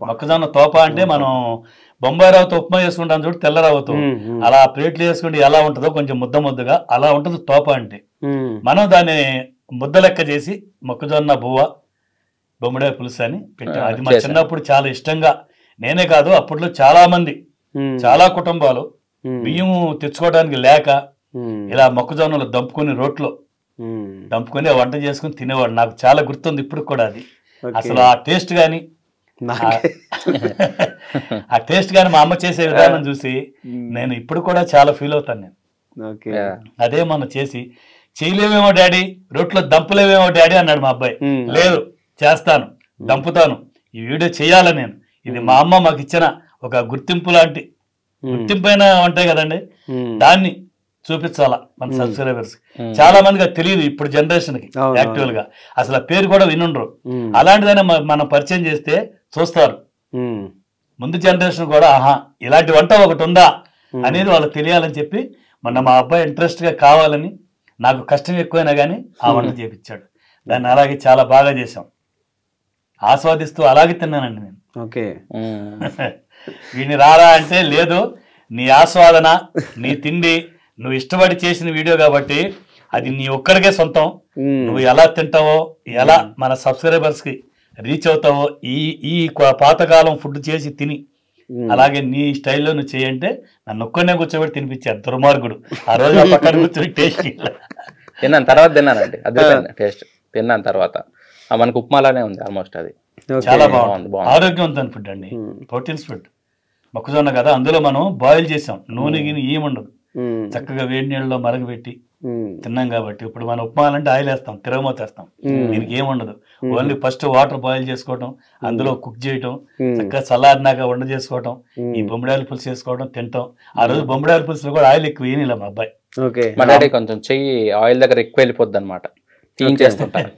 మొక్కజొన్న తోప అంటే మనం బొంబాయి రవ్వతో ఉప్మా చేసుకుంటాం చూడు, తెల్ల రవ్వతో అలా ప్లేట్లు వేసుకుంటే ఎలా ఉంటుందో కొంచెం ముద్ద ముద్దగా అలా ఉంటుంది తోప అంటే. మనం దాన్ని ముద్ద లెక్క చేసి మొక్కజొన్న బువ్వ బొమ్మడాయ పులుసు అని పెట్టాం. అది మా చిన్నప్పుడు చాలా ఇష్టంగా, నేనే కాదు అప్పట్లో చాలా మంది, చాలా కుటుంబాలు బియ్యం తెచ్చుకోవడానికి లేక ఇలా మొక్కజొన్నలు దంపుకొని రోట్లో దంపుకొని వంట చేసుకుని తినేవాడు. నాకు చాలా గుర్తుంది ఇప్పుడు కూడా అది. అసలు ఆ టేస్ట్ కానీ ఆ టేస్ట్ కానీ మా అమ్మ చేసే విధానం చూసి నేను ఇప్పుడు కూడా చాలా ఫీల్ అవుతాను నేను. అదే మనం చేసి చేయలేమేమో డాడీ, రోట్లో దంపలేమేమో డాడీ అన్నాడు మా అబ్బాయి. లేదు చేస్తాను, దంపుతాను, ఈ వీడియో చేయాలి నేను. ఇది మా అమ్మ మాకు ఇచ్చిన ఒక గుర్తింపు లాంటి గుర్తింపైన ఉంటాయి కదండి, దాన్ని చూపించాలా మన సబ్స్క్రైబర్స్. చాలా మందికి అది తెలియదు ఇప్పుడు జనరేషన్ కి యాక్చువల్ గా, అసలు ఆ పేరు కూడా వినుండ్రు. అలాంటిదైనా మనం పరిచయం చేస్తే చూస్తారు. ముందు జనరేషన్ కూడా ఆహా ఇలాంటి వంట ఒకటి ఉందా అనేది వాళ్ళకి తెలియాలని చెప్పి మొన్న మా అబ్బాయి ఇంట్రెస్ట్ గా కావాలని, నాకు కష్టం ఎక్కువైనా కానీ ఆ వంట చేపించాడు. దాన్ని అలాగే చాలా బాగా చేసాం, ఆస్వాదిస్తూ అలాగే తిన్నానండి నేను. వీడిని రారా అంటే లేదు, నీ ఆస్వాదన, నీ తిండి, నువ్వు ఇష్టపడి చేసిన వీడియో కాబట్టి అది నీ ఒక్కడికే సొంతం. నువ్వు ఎలా తింటావో, ఎలా మన సబ్స్క్రైబర్స్ కి రీచ్ అవుతావో, ఈ పాతకాలం ఫుడ్ చేసి తిని అలాగే నీ స్టైల్లో నువ్వు చేయంటే నన్ను ఒక్కడనే కూర్చోబెట్టి తినిపించారు దుర్మార్గుడు. ఆ రోజు ఆ పక్కన కూర్చొని టేస్ట్ తిన్నాను, తర్వాత తిన్నానండి. అదే టేస్ట్ తిన్నాను తర్వాత మనకు ఉప్మాలానే ఉంది ఆల్మోస్ట్. అది చాలా బాగుంది, ఆరోగ్యవంతమైన ఫుడ్ అండి, ప్రోటీన్స్ ఫుడ్. మొక్కజొన్న కదా, అందులో మనం బాయిల్ చేసాం, నూనె గిని ఏముండదు, చక్కగా వేడి నీళ్ళలో మరగబెట్టి తిన్నాం కాబట్టి. ఇప్పుడు మనం ఉప్మాలంటే ఆయిల్ వేస్తాం, తిరగమూత వేస్తాం, దీనికి ఏముండదు. ఓన్లీ ఫస్ట్ వాటర్ బాయిల్ చేసుకోవటం, అందులో కుక్ చేయటం, చక్కగా చల్లారినాక వంట చేసుకోవటం, ఈ బొమ్మడాయల పులుసు చేసుకోవడం, తింటాం. ఆ రోజు బొమ్మడాయల పులుసులో కూడా ఆయిల్ ఎక్కువ వేయనిలా మా అబ్బాయి. మా డాడీ కొంచెం చెయ్యి ఆయిల్ దగ్గర ఎక్కువ వెళ్ళిపోద్ది అనమాట, తీయించేస్తుంటారు.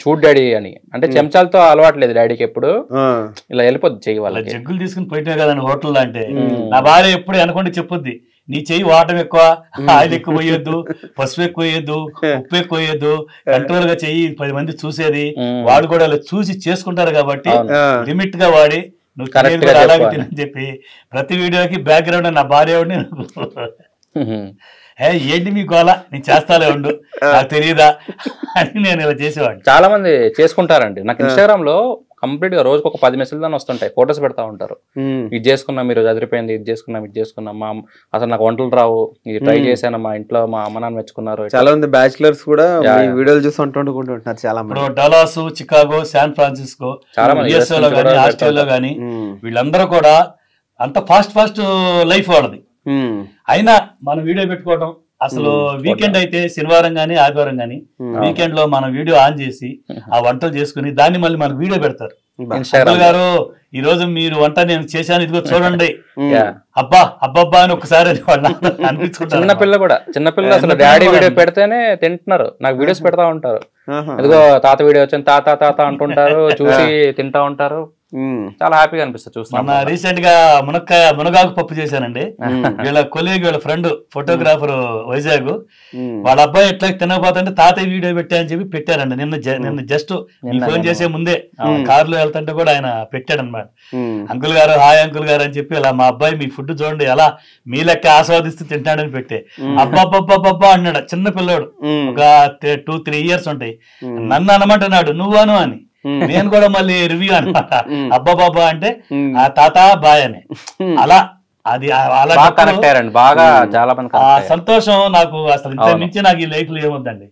చూడు డాడీ అని అంటే చెంచాలతో అలవాట్లేదు డాడీకి, ఎప్పుడు ఇలా వెళ్ళిపోద్ది చెయ్యి. వాళ్ళ జగ్గులు తీసుకుని పోయినా కదండి హోటల్లో అంటే, నా భార్య ఎప్పుడు అనుకుంటే చెప్పుద్ది, నీ చెయ్యి వాటం ఎక్కువ, ఆయిల్ ఎక్కువ పోయొద్దు, పసుపు ఎక్కువ వేయద్దు, ఉప్పు ఎక్కువ వేయద్దు, కంట్రోల్ గా చెయ్యి, 10 మంది చూసేది. వాడు కూడా అలా చూసి చేసుకుంటారు కాబట్టి లిమిట్ గా వాడి నువ్వు అలాగే తినని చెప్పి ప్రతి వీడియోకి బ్యాక్గ్రౌండ్ నా భార్య ఏంటి మీ గోళ, నేను చేస్తాలే ఉండు, నాకు తెలియదా అని నేను ఇలా చేసేవాడిని. చాలా మంది చేసుకుంటారండి. నాకు ఇన్స్టాగ్రామ్ లో కంప్లీట్ గా రోజుకు ఒక 10 మెసేజ్ దాన్ని వస్తుంటాయి, ఫొటోస్ పెడతా ఉంటారు. ఇది చేసుకున్నాం, మీరు అదిరిపోయింది, ఇది చేసుకున్నాం, ఇది చేసుకున్నాం, మా అసలు నాకు వంటలు రావు, ఇది ట్రై చేశాను, మా ఇంట్లో మా అమ్మ నాన్న మెచ్చుకున్నారు. చాలా మంది బ్యాచిలర్స్ కూడా వీడియోలు చూసి వండుకుంటుంటారు. చాలా మంది డలాస్, చికాగో, శాన్ ఫ్రాన్సిస్కో, చాలా మంది యుఎస్ఏ లో కానీ ఆస్ట్రేలియాలో కానీ వీళ్ళందరూ కూడా అంత ఫాస్ట్ లైఫ్ వాళ్ళది. అయినా మనం వీడియో పెట్టుకోవడం, అసలు వీకెండ్ అయితే శనివారం గానీ ఆదివారం గానీ వీకెండ్ లో మనం వీడియో ఆన్ చేసి ఆ వంటలు చేసుకుని దాన్ని మళ్ళీ మనకు వీడియో పెడతారు. అంకుల్ గారు ఈ రోజు మీరు వంట నేను చేశాను, ఇదిగో చూడండి, అబ్బా అబ్బబ్బా అని ఒకసారి అనిపించుకుంటారు. చిన్నపిల్ల అసలు డాడీ వీడియో పెడితేనే తింటున్నారు, నాకు వీడియోస్ పెడతా ఉంటారు. ఇదిగో తాత వీడియో వచ్చింది, తాత తాత అంటుంటారు, చూసి తింటా ఉంటారు. చాలా హ్యాపీగా అనిపిస్తుంది చూస్తున్నా. రీసెంట్ గా మునగాకు పప్పు చేశానండి. వీళ్ళ కొలీగ్, వీళ్ళ ఫ్రెండ్ ఫోటోగ్రాఫర్ వైజాగ్, వాళ్ళ అబ్బాయి ఎట్లా తినకపోతుంటే తాతయ్య వీడియో పెట్టా అని చెప్పి పెట్టారండి. నిన్న జస్ట్ ఫోన్ చేసే ముందే కారులో వెళ్తుంటే కూడా ఆయన పెట్టాడు అనమాట. అంకుల్ గారు, హాయ్ అంకుల్ గారు అని చెప్పి, ఇలా మా అబ్బాయి మీ ఫుడ్ చూడండి ఎలా మీ లెక్క ఆస్వాదిస్తూ తింటాడని పెట్టే. అబ్బాబ్బా అన్నాడు చిన్న పిల్లోడు, ఒక 2-3 years ఉంటాయి. నన్ను అనమంటున్నాడు నువ్వను అని, నేను కూడా మళ్ళీ రివ్యూ అనమాట. అబ్బా బాబా అంటే ఆ తాత బాయ్ అని. అలా అది బాగా చాలా మంది ఆ సంతోషం నాకు అసలు ఇంత మించి నాకు ఈ లైఫ్ లో ఏముందండి.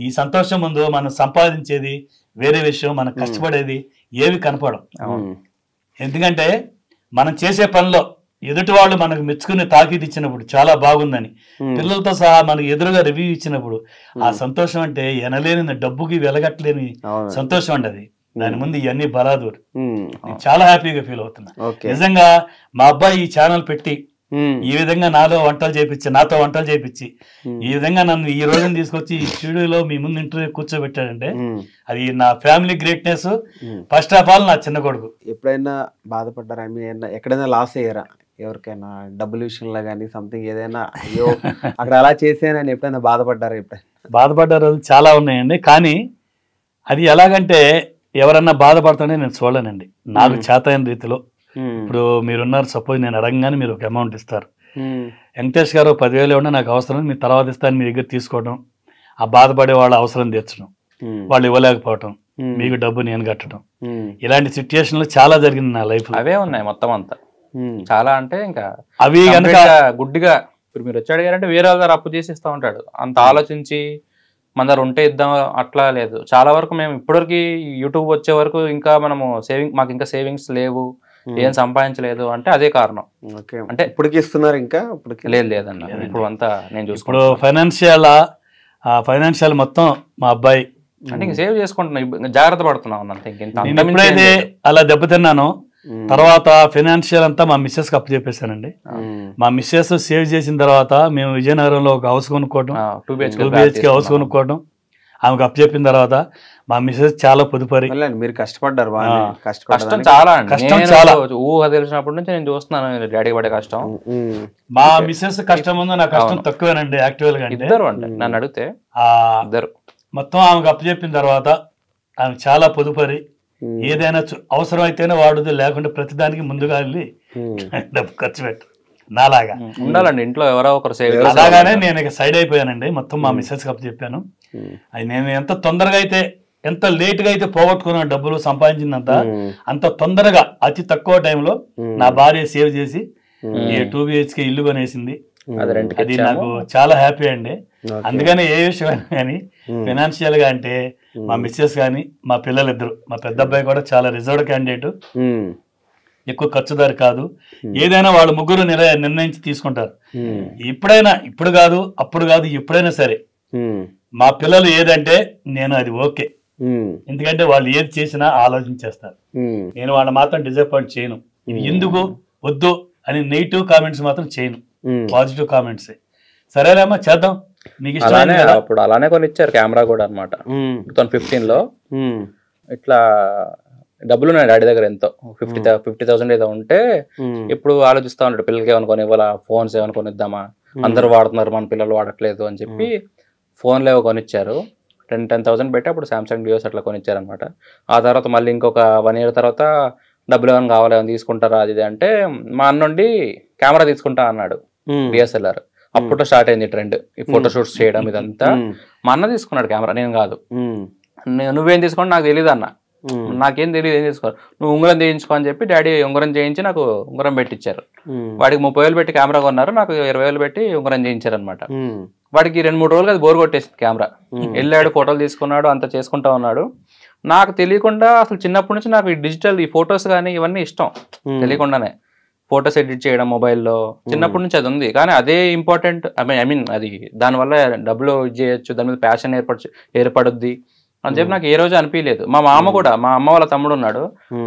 ఈ సంతోషం ముందు మనం సంపాదించేది వేరే విషయం, మనం కష్టపడేది ఏవి కనపడం. ఎందుకంటే మనం చేసే పనిలో ఎదుటి వాళ్ళు మనకు మెచ్చుకుని తాకీదు ఇచ్చినప్పుడు చాలా బాగుందని, పిల్లలతో సహా మనకు ఎదురుగా రివ్యూ ఇచ్చినప్పుడు ఆ సంతోషం అంటే ఎనలేని, డబ్బుకి వెలగట్లేని సంతోషం అండి అది. దాని ముందు ఇవన్నీ బలాదూరు. నేను చాలా హ్యాపీగా ఫీల్ అవుతున్నా నిజంగా. మా అబ్బాయి ఈ ఛానల్ పెట్టి ఈ విధంగా నాతో వంటలు చేయించి ఈ విధంగా నన్ను ఈ రోజున తీసుకొచ్చి ఈ స్టూడియోలో మీ ముందు ఇంటర్వ్యూ కూర్చోబెట్టాడంటే అది నా family greatness. First of all నా చిన్న కొడుకు. ఎప్పుడైనా బాధపడ్డారా? ఎక్కడైనా లాస్ అయ్యారా? ఎవరికైనా డబ్బుల విషయంలో కానీ సంథింగ్ ఏదైనా, అయ్యో అక్కడ అలా చేసానని ఎప్పుడైనా బాధపడ్డారా? బాధపడ్డ రోజులు చాలా ఉన్నాయండి. కానీ అది ఎలాగంటే ఎవరన్నా బాధపడతానే నేను చూడలేనండి. నాకు చేతైన రీతిలో ఇప్పుడు మీరున్నారు, సపోజ్ నేను అడగగానే మీరు ఒక అమౌంట్ ఇస్తారు, వెంకటేష్ గారు 10,000 ఇవ్వండి నాకు అవసరం, మీ తర్వాత ఇస్తాను మీ దగ్గర తీసుకోవడం, ఆ బాధపడే వాళ్ళ అవసరం తీర్చడం, వాళ్ళు ఇవ్వలేకపోవటం, మీకు డబ్బు నేను కట్టడం, ఇలాంటి సిచ్యుయేషన్లు చాలా జరిగింది నా లైఫ్. అవే ఉన్నాయి మొత్తం అంతా. చాలా అంటే ఇంకా అవి కనుక గుడ్డిగా ఇప్పుడు మీరు వచ్చి అడిగారంటే వేరే వాళ్ళ అప్పు చేసి ఇస్తా ఉంటాడు, అంత ఆలోచించి మన దగ్గర ఉంటే ఇద్దాం అట్లా లేదు. చాలా వరకు మేము ఇప్పటివరకు యూట్యూబ్ వచ్చే వరకు ఇంకా మనము మాకు ఇంకా సేవింగ్స్ లేవు, ఏం సంపాదించలేదు అంటే అదే కారణం. అంటే ఇప్పటికి ఇస్తున్నారు ఇంకా? లేదన్న ఇప్పుడు అంతా నేను ఇప్పుడు ఫైనాన్షియల్ మొత్తం మా అబ్బాయి అంటే ఇంక సేవ్ చేసుకుంటున్నా, జాగ్రత్త పడుతున్నాం అంతే. నేను ఎప్పుడైతే అలా దెబ్బతిన్నానో తర్వాత ఫైనాన్షియల్ అంతా మా మిస్సెస్ కి అప్పు చెప్పేశానండి. మా మిస్సెస్ సేవ్ చేసిన తర్వాత మేము విజయనగరంలో ఒక హౌస్ కొనుక్కోవడం, 2 BHK హౌస్ కొనుక్కోవడం, ఆమెకు అప్పు చెప్పిన తర్వాత మా మిస్సెస్ చాలా పొదుపరి. మీరు కష్టపడ్డారు, కష్టం చాలా కష్టం చాలా ఊహ తెలిసినప్పటి నుంచి నేను చూస్తున్నాను డాడీ పడే కష్టం. మా మిస్సెస్ కష్టం ఉందో నా కష్టం తక్కువేనండి యాక్చువల్ గా. ఇద్దరు అంటే నన్ను అడిగితే ఇద్దరు మొత్తం ఆమెకు అప్పు చెప్పిన తర్వాత ఆమె చాలా పొదుపరి, ఏదైనా అవసరం అయితేనే వాడుదు, లేకుంటే ప్రతిదానికి ముందుగా వెళ్ళి డబ్బు ఖర్చు పెట్టు. నాలాగా ఉండాలండి ఇంట్లో ఎవరో ఒకరు సేవ్. అలాగానే నేను ఇక సైడ్ అయిపోయానండి, మొత్తం మా మిస్సెస్ కప్పు చెప్పాను. అది నేను ఎంత తొందరగా అయితే ఎంత లేట్ గా అయితే పోగొట్టుకున్న డబ్బులు సంపాదించిందంత అంత తొందరగా అతి తక్కువ టైంలో నా భార్య సేవ్ చేసి 2 BHK ఇల్లు కొనేసింది. అది నాకు చాలా హ్యాపీ అండి. అందుకని ఏ విషయం కానీ ఫైనాన్షియల్ గా అంటే మా మిస్సెస్ కానీ మా పిల్లలిద్దరు, మా పెద్ద అబ్బాయి కూడా చాలా రిజర్వ్డ్ క్యాండిడేట్, ఎక్కువ ఖర్చుదారు కాదు, ఏదైనా వాళ్ళు ముగ్గురు నిర్ణయించి తీసుకుంటారు. ఎప్పుడైనా ఇప్పుడు కాదు అప్పుడు కాదు ఎప్పుడైనా సరే మా పిల్లలు ఏదంటే నేను అది ఓకే, ఎందుకంటే వాళ్ళు ఏది చేసినా ఆలోచించేస్తారు. నేను వాళ్ళ మాత్రం డిసప్పాయింట్ చేయను, ఇది ఎందుకు వద్దు అని నెగిటివ్ కామెంట్స్ మాత్రం చేయను, పాజిటివ్ కామెంట్స్. సరేలేమ్మా చేద్దాం, నీకు ఇష్టం. అప్పుడు అలానే కొని ఇచ్చారు కెమెరా కూడా అనమాట. 2015లో ఇట్లా డబ్బులు ఉన్నాయి డాడీ దగ్గర, ఎంతో 50,000 ఏదో ఉంటే ఇప్పుడు ఆలోచిస్తా ఉంటాడు పిల్లలకి ఏమైనా కొని ఇవ్వాలా, ఫోన్స్ ఏమైనా కొనిద్దామా, అందరూ వాడుతున్నారు మన పిల్లలు వాడట్లేదు అని చెప్పి ఫోన్లు ఏవో కొనిచ్చారు. 10,000 పెట్టి అప్పుడు సామ్సంగ్ డియోస్ అట్లా కొనిచ్చారు అనమాట. ఆ తర్వాత మళ్ళీ ఇంకొక 1 year తర్వాత డబ్బులు ఏమైనా కావాలి, ఏమైనా తీసుకుంటారా అది అంటే మా అన్నుండి కెమెరా తీసుకుంటా అన్నాడు, DSLR. అప్పుడు స్టార్ట్ అయింది ట్రెండ్, ఈ ఫోటోషూట్స్ చేయడం ఇదంతా. మా అన్న తీసుకున్నాడు కెమెరా, నేను కాదు. నువ్వేం తీసుకోండి నాకు తెలియదు అన్న, నాకేం తెలియదు ఏం తీసుకో, నువ్వు ఉంగరం చేయించుకో అని చెప్పి డాడీ ఉంగరం చేయించి నాకు ఉంగరం పెట్టించారు. వాడికి 30,000 పెట్టి కెమెరా కొన్నారు, నాకు 20,000 పెట్టి ఉంగరం చేయించారు అనమాట. వాడికి 2-3 రోజులు అది బోర్ కొట్టేసింది కెమెరా. వెళ్ళాడు, ఫోటోలు తీసుకున్నాడు, అంతా చేసుకుంటా ఉన్నాడు. నాకు తెలియకుండా అసలు చిన్నప్పటి నుంచి నాకు ఈ డిజిటల్ ఈ ఫొటోస్ కానీ ఇవన్నీ ఇష్టం, తెలియకుండానే ఫొటోస్ ఎడిట్ చేయడం మొబైల్లో చిన్నప్పటి నుంచి అది ఉంది. కానీ అదే ఇంపార్టెంట్, ఐ మీన్ అది దానివల్ల డబ్బులు చేయొచ్చు, దాని మీద ప్యాషన్ ఏర్పడుద్ది అని చెప్పి నాకు ఏ రోజు అనిపించలేదు. మా మామ కూడా, మా అమ్మ వాళ్ళ తమ్ముడు ఉన్నాడు,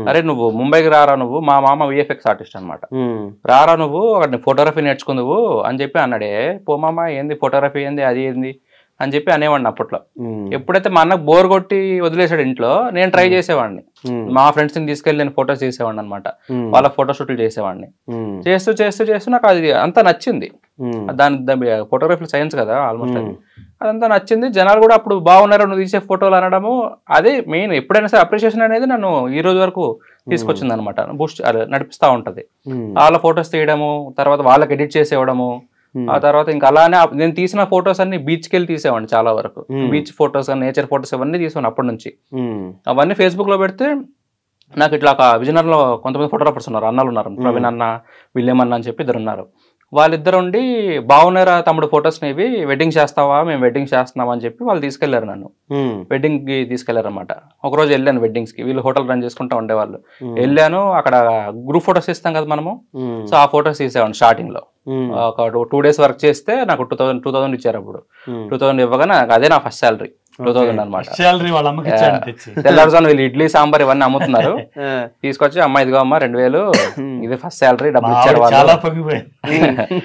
అరే నువ్వు ముంబైకి రారా నువ్వు, మా మామ VFX ఆర్టిస్ట్ అనమాట, రారా నువ్వు అక్కడ ఫోటోగ్రఫీ నేర్చుకుందువు అని చెప్పి అన్నాడే. పో మామ ఏంది ఫోటోగ్రఫీ ఏంది అది ఏంది అని చెప్పి అనేవాడిని అప్పట్లో. ఎప్పుడైతే మా అన్నకు బోర్ కొట్టి వదిలేసాడు ఇంట్లో, నేను ట్రై చేసేవాడిని. మా ఫ్రెండ్స్ ని తీసుకెళ్ళి నేను ఫొటోస్ తీసేవాడిని అనమాట, వాళ్ళ ఫోటోషూట్లు చేసేవాడిని. చేస్తూ చేస్తూ చేస్తూ నాకు అది అంతా నచ్చింది. దాని ఫోటోగ్రఫీ సైన్స్ కదా ఆల్మోస్ట్, అది అదంతా నచ్చింది. జనాలు కూడా అప్పుడు బాగున్నారు నువ్వు తీసే ఫోటోలు అనడము, అదే మెయిన్. ఎప్పుడైనా సరే అప్రిషియేషన్ అనేది నన్ను ఈ రోజు వరకు తీసుకొచ్చింది అనమాట, బూస్ట్ నడిపిస్తా ఉంటది. వాళ్ళ ఫొటోస్ తీయడము, తర్వాత వాళ్ళకి ఎడిట్ చేసేవడము, ఆ తర్వాత ఇంకా అలానే నేను తీసిన ఫొటోస్ అన్ని బీచ్కి వెళ్ళి తీసేవాడిని చాలా వరకు. బీచ్ ఫొటోస్, నేచర్ ఫొటోస్ ఇవన్నీ తీసేవాడిని అప్పటి నుంచి. అవన్నీ ఫేస్బుక్ లో పెడితే నాకు ఇట్లా ఒక విజయనగరంలో కొంతమంది ఫోటోగ్రాఫర్స్ ఉన్నారు, అన్నలు ఉన్నారు, ప్రవీణ్ అన్న, విలియం అన్న అని చెప్పి 2 ఉన్నారు. వాళ్ళిద్దరు ఉండి బాగున్నారా తమ్ముడు ఫొటోస్ ఇవి వెడ్డింగ్ చేస్తావా, మేము వెడ్డింగ్ చేస్తున్నాం అని చెప్పి వాళ్ళు తీసుకెళ్లారు నన్ను, వెడ్డింగ్ కి తీసుకెళ్లారు అనమాట. ఒకరోజు వెళ్ళాను వెడ్డింగ్స్ కి, వీళ్ళు హోటల్ రన్ చేసుకుంటా ఉండేవాళ్ళు. వెళ్ళాను, అక్కడ గ్రూప్ ఫొటోస్ ఇస్తాం కదా మనము, సో ఆ ఫొటోస్ తీసేవాడిని. స్టార్టింగ్ లో ఒక 2 days వర్క్ చేస్తే నాకు 2,000 ఇచ్చారు. అప్పుడు 2,000 ఇవ్వగానే అదే నా ఫస్ట్ శాలరీ 2,000 అనమాట. తెల్లారుజాను వీళ్ళు ఇడ్లీ సాంబార్ ఇవన్నీ అమ్ముతున్నారు, తీసుకొచ్చి అమ్మ ఇదిగో అమ్మ 2,000 ఇది ఫస్ట్ శాలరీ డబ్బులు ఇచ్చారు వాళ్ళు.